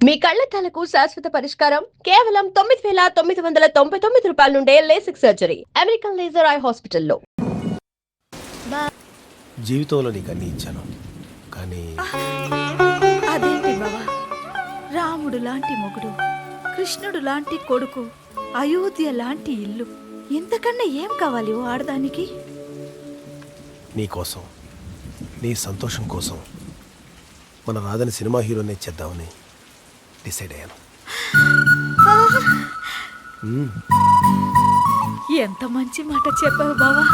మీ కళ్లద్దాలకు శాశ్వత పరిష్కారం కేవలం 9,999 రూపాయల నుండే LASIK surgery American laser eye హాస్పిటల్లో. జీవితంలో నీకు అన్ని ఇచ్చాను కానీ అదేంటి బావా, రాముడు లాంటి మొగుడు, కృష్ణుడు లాంటి కొడుకు, అయోధ్య లాంటి ఇల్లు, ఇంతకన్నా ఏం కావాలి ఓ ఆడదానికి? నీ కోసం, నీ సంతోషం కోసం మన రాధని సినిమా హీరోనే చేద్దామని డిసైడ్ అయ్యాను. ఎంత మంచి మాట చెప్పావు బావా.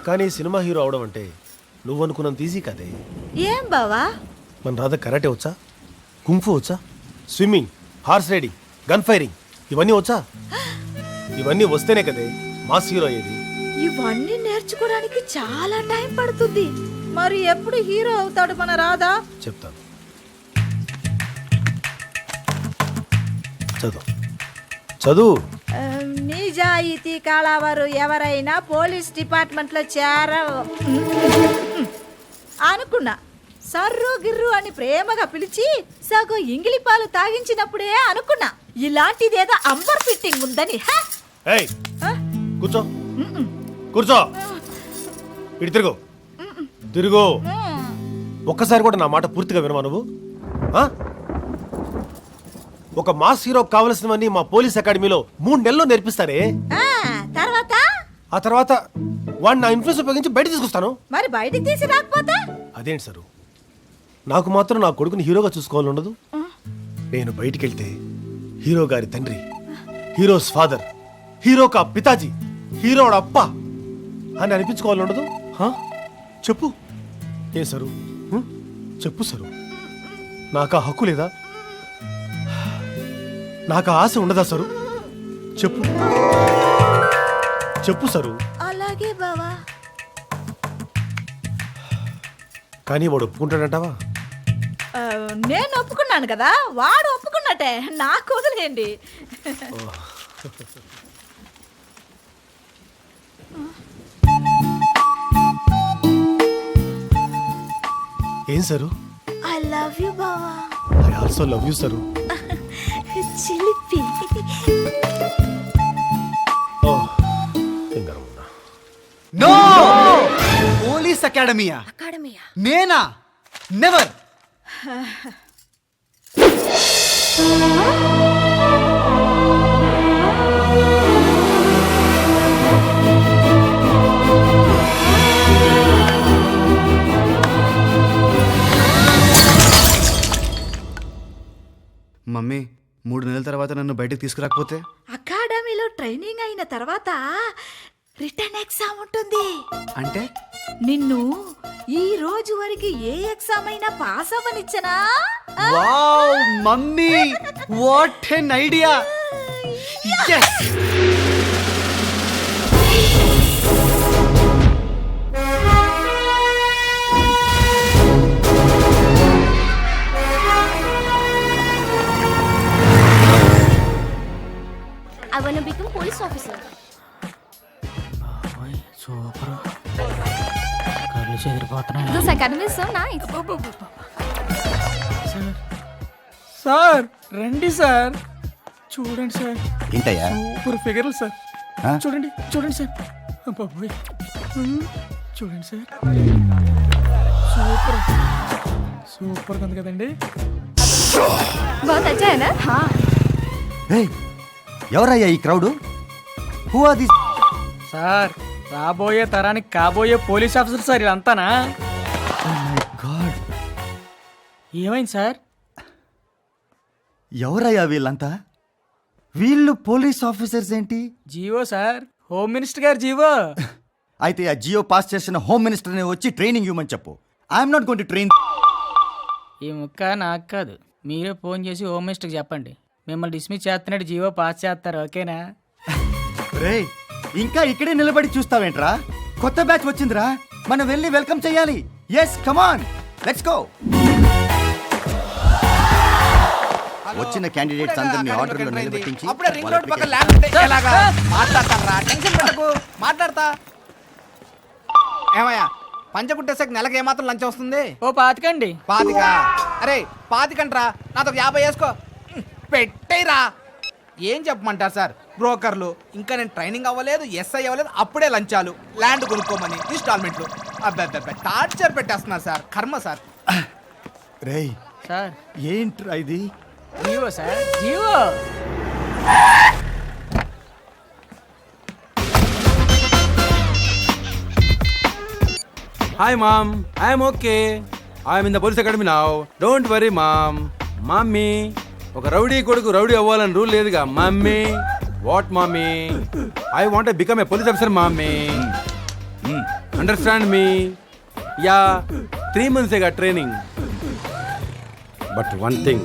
కానీ సినిమా హీరో అవడం అంటే నువ్వు అనుకున్నంత ఈజీ కదే. ఏం బావా? మన రాధ కరాటే వచ్చా, కుంఫు వచ్చా, swimming, horse riding, gun firing ఇవన్నీ వచ్చా? ఇవన్నీ వస్తేనే కదే మాస్ హీరో అయ్యేది. ఇవన్నీ నేర్చుకోవడానికి చాలా టైం పడుతుంది. మరి ఎప్పుడు హీరో అవుతాడు మన రాధా? చెప్తాను, చదువు చదువు. నిజాయితీ కలవారు ఎవరైనా పోలీస్ డిపార్ట్మెంట్ లో అనుకున్నా. సర్రు గిర్రు అని ప్రేమగా పిలిచి సగం ఇంగిలి పాలు తాగించినప్పుడే అనుకున్నా ఇలాంటిదేదో అంబర్ ఫిట్టింగ్ ఉందని. ఏయ్ కూర్చో, కూర్చో, ఇటు తిరుగు, తిరుగు. ఒక్కసారి కూడా నా మాట పూర్తిగా వినవా నువ్వు? ఒక మాస్ హీరో కావలసినవన్నీ మా పోలీస్ అకాడమీలో 3 నెలల్లో నేర్పిస్తారే. ఆ తర్వాత వాడిని నా ఇన్ఫ్లుయెన్స్ ఉపయోగించి బయట తీసుకొస్తాను. మరి బయటికి తీసి రాకపోతే? అదేంటి సారు, నాకు మాత్రం నా కొడుకుని హీరోగా చూసుకోవాలని ఉండదు? నేను బయటికి వెళ్తే హీరో గారి తండ్రి, హీరోస్ ఫాదర్, హీరో కా పితాజీ, హీరోడ అప్ప అని అనిపించుకోవాలని ఉండదు? చెప్పు ఏ సరు, చెప్పు సరు. నాకు ఆ హక్కు లేదా? నాకు ఆశ ఉండదా సరు? చెప్పు, చెప్పు సరు. అలాగే బావా. కానీ వాడు ఒప్పుకుంటాడంటావా? నేను ఒప్పుకున్నాను కదా, వాడు ఒప్పుకున్నట్టే. నాకు వదిలేండి. ఏం సరు? ఐ లవ్ యు బావా. I also love you sir. చిలిపి. నో! Police academia? నేనా? నెవర్. మమ్మీ 3 నెలల తర్వాత నన్ను బయటకు తీసుకురాకపోతే? అకాడమీలో ట్రైనింగ్ అయిన తర్వాత రిటర్న్ ఎగ్జామ్ ఉంటుంది. అంటే నిన్ను ఈ రోజు వరకు ఏ ఎగ్జామ్ అయినా పాస్ అవ్వనిచ్చనా? Wow mummy, what an idea. yes I want to become police officer. Super. కళ్ళు చెదిరిపోతున్నాయి. This academy is so nice. Sir రండి సార్, చూడండి సార్. ఏంటయ్యా? సూపర్ ఫిగర్లు సార్. చూడండి చూడండి సార్. బాబోయ్, చూడండి సార్. సూపర్ సూపర్ ఉంది కదండి. बहुत अच्छा है ना? हाँ. ఎవరయ్యా ఈ crowd? Who are this? Sir రాబోయే తరానికి కాబోయే పోలీస్ ఆఫీసర్ సార్ ఇదంతానా? ఓ మై గాడ్, ఏమైంది సార్? ఎవరయ్యా వీళ్ళంతా? వీళ్ళు పోలీస్ ఆఫీసర్స్ ఏంటి? జీవో సార్, హోమ్ మినిస్టర్ గారు జీవో. అయితే ఆ జియో పాస్ చేసిన హోమ్ మినిస్టర్ని వచ్చి ట్రైనింగ్ ఇవ్వమని చెప్పు. I'm not going to train. ఈ ముక్క నాకు కాదు, మీరే ఫోన్ చేసి హోమ్ మినిస్టర్కి చెప్పండి. మిమ్మల్ని డిస్మిస్ చేస్తున్నట్టు జీవో పాస్ చేస్తారు, ఓకేనా? రేయ్, ఇంకా ఇక్కడే నిలబడి చూస్తావేంట్రా? కొత్త బ్యాచ్ వచ్చిందిరా, మనం వెళ్ళి వెల్కమ్ చేయాలి. Yes come on, let's go. వచ్చిన క్యాండిడేట్స్ అందరినీ ఆర్డర్లో నిలబెట్టించి అప్పుడే రింగ్ రోడ్ పక్కన ల్యాండ్ ఉంటే ఎలాగా? మాట్లాడతారా? టెన్షన్ పెట్టకు, మాట్లాడతా. ఏమయ్యా పంచ కుట్టేసాక నెలకి ఏమాత్రం లంచ్ వస్తుంది? ఓ పాతికండి. పాతిక? అరే పాతికంట్రా, నాతో 50 వేసుకో. పెట్టేరా. ఏం చెప్పమంటారు సార్ బ్రోకర్లు? ఇంకా నేను ట్రైనింగ్ అవ్వలేదు, ఎస్ఐ అవ్వలేదు, అప్పుడే లంచాలు, ల్యాండ్ కొనుక్కోమని ఇన్స్టాల్మెంట్లు. అబ్బాయి టార్చర్ పెట్టేస్తున్నారు సార్. కర్మ సార్. రేయ్ సార్ ఏంట్రా ఇది? GO sir, GO. Hi mom, I am okay. I am in the police academy now. Don't worry mom. Mummy, ఒక రౌడీ కొడుకు రౌడీ అవ్వాలని రూల్ లేదుగా mummy. What mummy? I want become a police officer mummy. Understand me? Yeah, 3 months training. But one thing,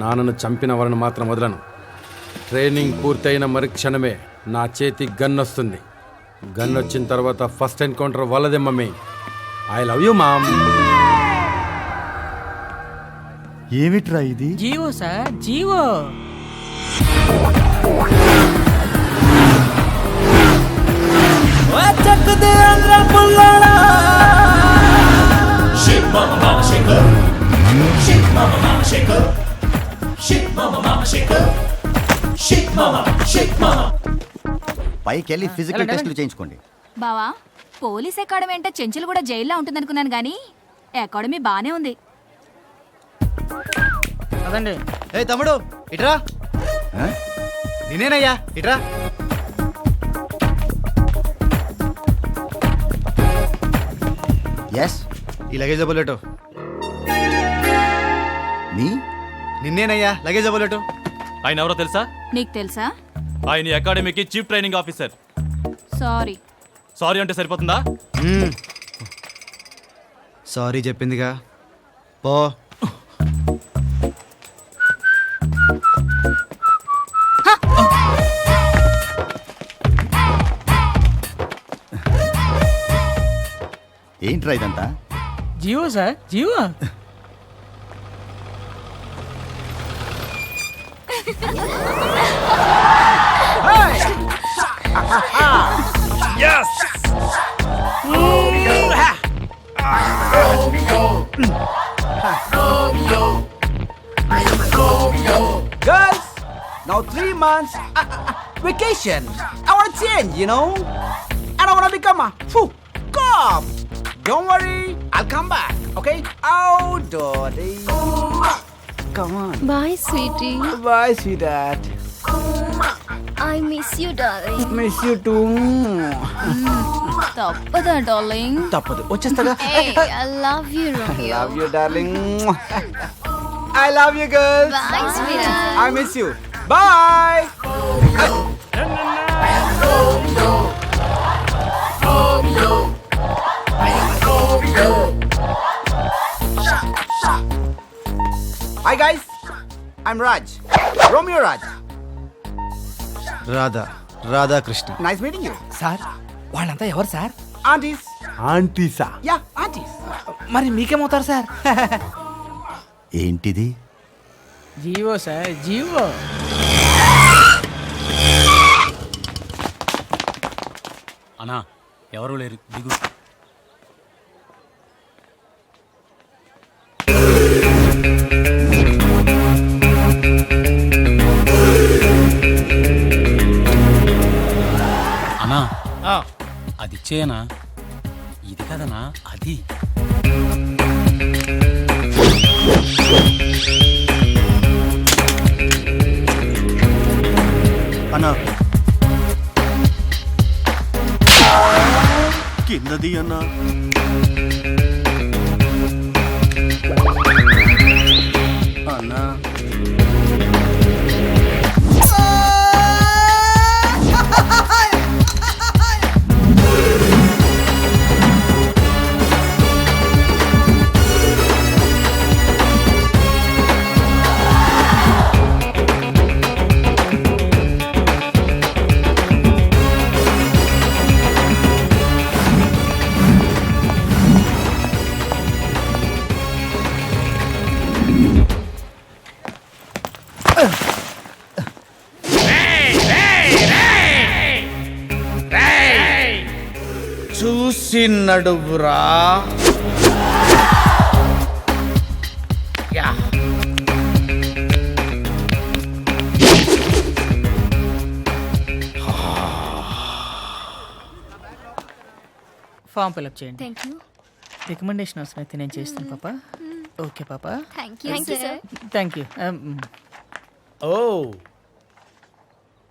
నాన్నను చంపిన వాళ్ళని మాత్రం వదలను. Training పూర్తయిన మరుక్షణమే నా చేతి గన్ వస్తుంది. గన్ వచ్చిన తర్వాత ఫస్ట్ ఎన్కౌంటర్ వాళ్ళదే mummy. I love you mom. ఏమిట్రా ఇది? GO sir, GO. పైకెళ్ళి ఫిజికల్ టెస్టులు చేయించుకోండి. బావా, పోలీస్ అకాడమీ అంటే చెంచులు కూడా జైల్లో ఉంటుందనుకున్నాను కానీ అకాడమీ బానే ఉంది. అదండి. ఏ తమ్ముడు ఇట్రా. ఆ? నేనేనయ్యా, ఇట్రా. ఎస్, ఈ లగేజ్ బుల్లెట్ మీ నిన్నేనయ్యా, లగేజ్ బుల్లెట్. ఆయన ఎవరో తెలుసా? నీకు తెలుసా? ఆయన ఈ అకాడమీకి chief training officer. Sorry. Sorry అంటే సరిపోతుందా? సారీ చెప్పిందిగా, పో. ఏంట్రా ఇదంతా? జీవో సార్, జీవో. Girls, now 3 months vacation. I want to change, you know. And I want to become a cop. Don't worry, I'll come back, okay? Oh, Dottie. Come on. Bye sweetie. Bye, sweetheart. I miss you darling. Miss you too. తప్పదా darling? తప్పదు, వచ్చేస్తాగా. I love you Romeo. Love you, darling. I love you, girls. Bye sweetie. I miss you. Bye. Hi guys, I'm Raj. Romeo Raj. Radha Krishna. Nice meeting you. Sir వాళ్ళంతా ఎవరు sir? Aunties. ఆంటీసా? Yeah, aunties. మరి మీకేమవుతారు sir? ఏంటిది? GO sir, GO. అన్నా ఎవరు లేరు, దిగు. అన్నా అది ఇచ్చేయనా? ఇది కదనా అది. అన్నా కిందది అన్నా. అన్నా చూసి నడువురా. యా. ఫామ్ ఫిల్అప్ చేయండి. Thank you. రికమెండేషన్ అవసరం అయితే నేను చేస్తాను పాప. ఓకే పాప. Thank you sir. Thank you. ఓ,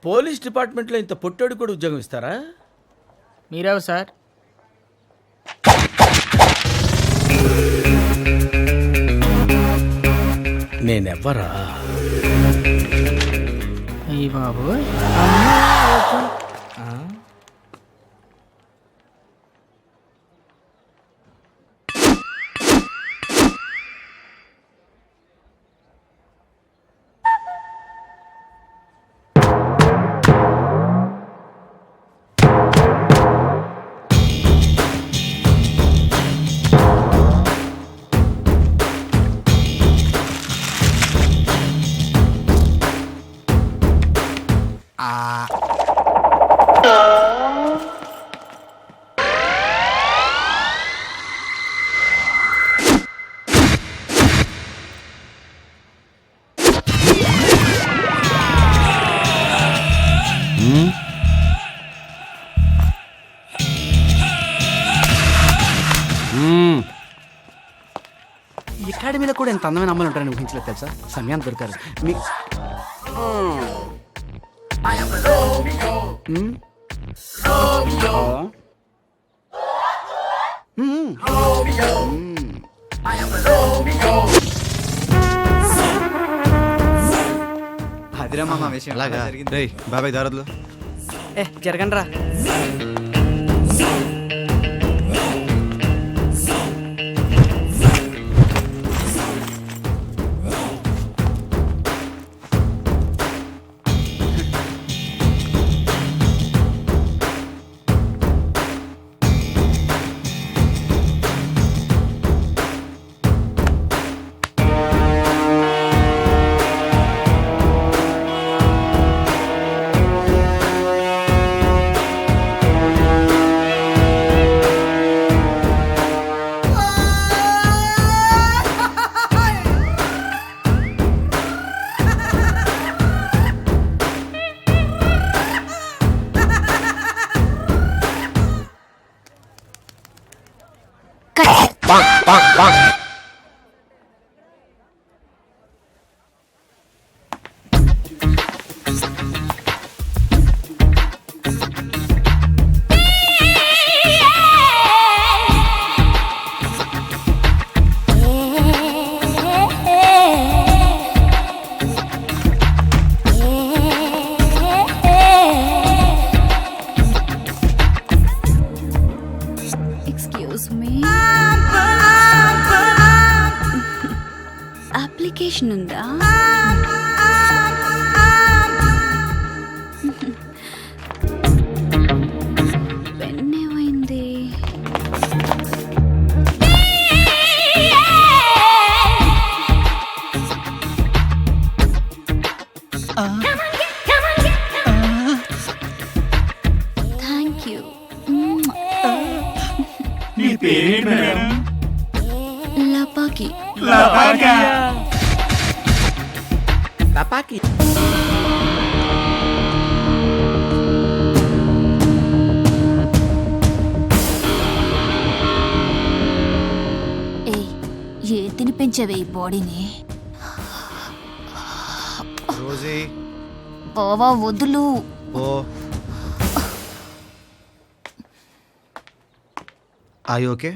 పోలీస్ డిపార్ట్మెంట్లో ఇంత పొట్టోడు కూడా ఉద్యోగం ఇస్తారా? మీరెవరు సార్? నేనెవ్వరా? అయ్యి బాబు. అకాడమీలో కూడా ఇంత అందమైన అమ్మాయిలు ఉంటారని ఊహించలేదు తెలుసా. సమయాన్ని దొరికారు మీ. అదిరా మామ విషయం. అలాగా రేయ్ బాబాయ్ దారద్లు. జరగండి రా. అప్లికేషన్ ఉందా? పెన్ ఏమైంది? Thank you. లపాకి. లపాకి. ఏ తినిపించవే ఈ బాడీని? రోజీ బావా వదులు. O R you okay?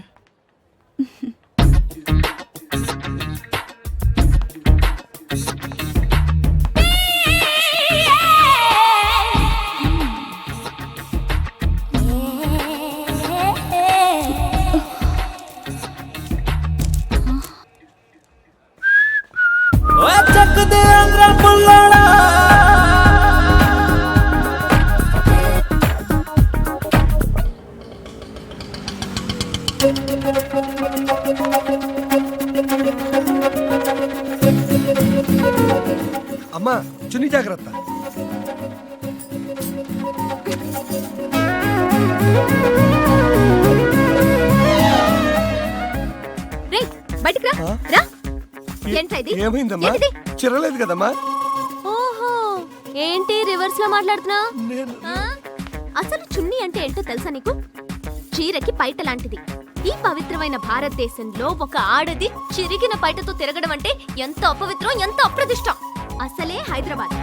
అమ్మా చున్నీ జాగ్రత్త. బయటికి రా రా ఏంట్రా ఇది ఏమైందమ్మా? ఏంటిది? చిరలేదు కదమ్మా. ఓహో ఏంటి రివర్స్ లో మాట్లాడుతున్నా అసలు చున్నీ అంటే ఏంటో తెలుసా నీకు? చీరకి పైట లాంటిది. ఈ పవిత్రమైన భారతదేశంలో ఒక ఆడది చిరిగిన పైటతో తిరగడం అంటే ఎంత అపవిత్రం, ఎంత అప్రదిష్టం. అసలే హైదరాబాద్.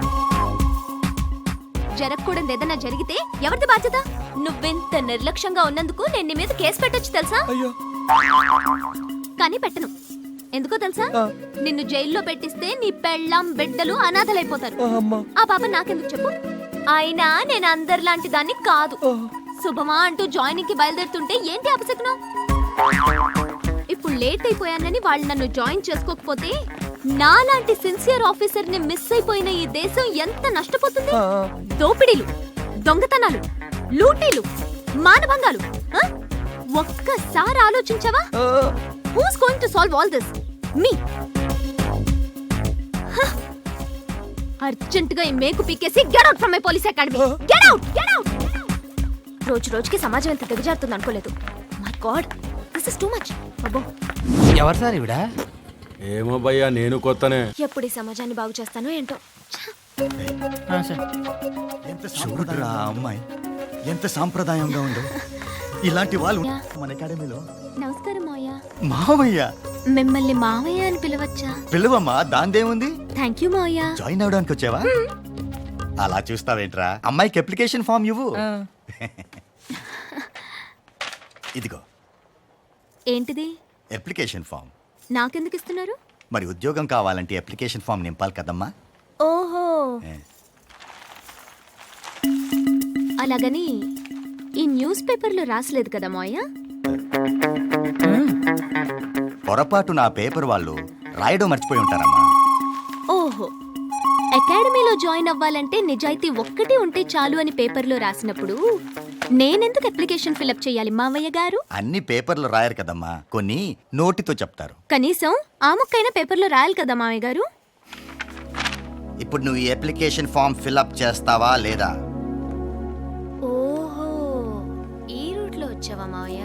జరగకూడదు ఏదన్నా జరిగితే ఎవరిది బాధ్యత? నువ్వెంత నిర్లక్ష్యంగా ఉన్నందుకు నేను నీ మీద కేసు పెట్టొచ్చు తెలుసా? కానీ పెట్టను. ఎందుకో తెలుసా? నిన్ను జైల్లో పెట్టిస్తే నీ పెళ్ళాం బిడ్డలు అనాథలైపోతారు. ఆ పాప నాకెందుకు చెప్పు? అయినా నేను అందరిలాంటి దాన్ని కాదు. శుభమా అంటూ జాయినింగ్ కి బయలుదేరుతుంటే ఏంటి అపశకునం? ఇప్పుడు లేట్ అయిపోయానని వాళ్ళు నన్ను జాయిన్ చేసుకోకపోతే నాలాంటి సిన్సియర్ ఆఫీసర్ ని మిస్ అయిపోయిన ఈ దేశం ఎంత నష్టపోతుంది? దోపిడీలు, దొంగతనాలు, లూటీలు, మానభంగాలు. ఒక్కసారి ఆలోచించావా? Who's going to solve all this? Me. Urgent గా ఈ మేకు పీకేసి get out from my police academy. Get out, get out. రోజు రోజుకి సమాజం ఎంత దిగజారుతుంది అనుకోలేదు. My god, this is too much. అబ్బో, ఎవరు సార్ ఇవిడ? ఏమో భయ్యా, నేను కొత్తనే. ఎప్పుడు ఈ సమాజాన్ని బాగు చేస్తానో ఏంటో. సార్ చూడరా అమ్మాయి ఎంత సాంప్రదాయంగా ఉందో. ఇలాంటి వాళ్ళు మన అకాడమీలో. నమస్కారం మావయ్య. మావయ్య మిమ్మల్ని మావయ్య అని పిలవచ్చా? పిలువమ్మా, దాందేముంది. థ్యాంక్ యూ మావయ్య. జాయిన్ అవడానికి వచ్చావా? అలా చూస్తావేంట్రా? అమ్మాయికి అప్లికేషన్ ఫామ్ ఇవ్వు. ఇదిగో ఏంటిది? Application form. నాకెందుకు ఇస్తున్నారు? మరి ఉద్యోగం కావాలంటే అప్లికేషన్ ఫామ్ నింపాలి కదమ్మా. ఓహో, అలాగని ఈ న్యూస్ పేపర్లో రాసలేదు కదా మావయ్య? పొరపాటు నా పేపర్ వాళ్ళు రాయడం మర్చిపోయి ఉంటారమ్మా. ఓహో, అకాడమీలో జాయిన్ అవ్వాలంటే నిజాయితీ ఒక్కటి ఉంటే చాలు అని పేపర్లో రాసినప్పుడు నేనెందుకు అప్లికేషన్ ఫిలప్ చేయాలి మావయ్య గారు? అన్ని పేపర్లు రాయరు కదమ్మా, కొన్ని నోటితో చెప్తారు. కనీసం ఆ ముక్కైనా పేపర్లో రాయాలి కదా మావయ్య గారు? ఇప్పుడు నువ్వు ఈ అప్లికేషన్ ఫామ్ ఫిల్అప్ చేస్తావా లేదా? ఓహో, ఈ రూట్ లో వచ్చావా మావయ్య?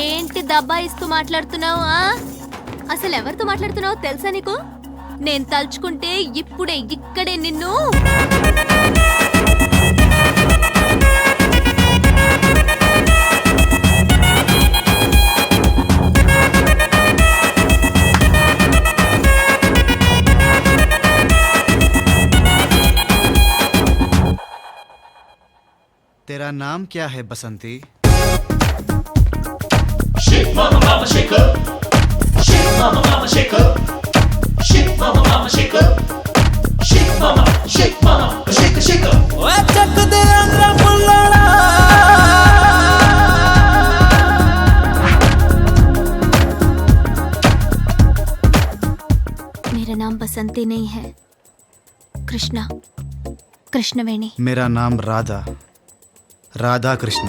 ఏంటి దబ్బాయిస్తూ మాట్లాడుతున్నావు? అసలు ఎవరితో మాట్లాడుతున్నావో తెలుసా నీకు? నేను తలుచుకుంటే ఇప్పుడే ఇక్కడే నిన్ను. तेरा नाम क्या है बसंती? मेरा नाम बसंती नहीं है, कृष्णा, कृष्णवेणी. मेरा नाम राधा, राधा कृष्ण.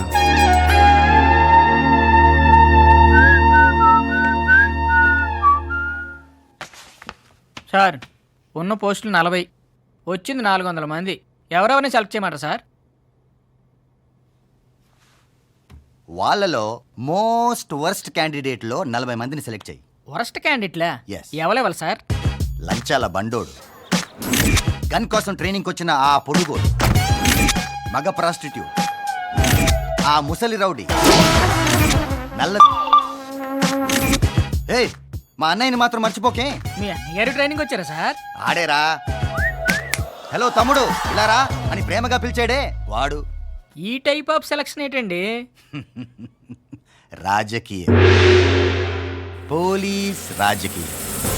సార్ ఉన్న పోస్టులు 40, వచ్చింది 400 మంది. ఎవరెవరిని సెలెక్ట్ చేయమంటారు సార్? వాళ్ళలో మోస్ట్ వర్స్ట్ క్యాండిడేట్ లో 40 మందిని సెలెక్ట్ చేయి. వరస్ట్ క్యాండిడేట్లా? Yes. ఎవరెవరు సార్? లంచాల బండోడు, గన్ కోసం ట్రైనింగ్ వచ్చిన ఆ పొడుగోడు, మగ ప్రాస్టిట్యూట్, ఆ ముసలి రౌడీ, నల్ల. ఏయ్, మా అన్నయ్యని మాత్రం మర్చిపోకే. మీ అన్నగారు ట్రైనింగ్ వచ్చారా సార్? ఆడేరా. హలో తమ్ముడు, ఇలా రా అని ప్రేమగా పిలిచాడే వాడు. ఈ టైప్ ఆఫ్ సెలక్షన్ ఏంటండి? రాజకీయ, పోలీస్ రాజకీయ.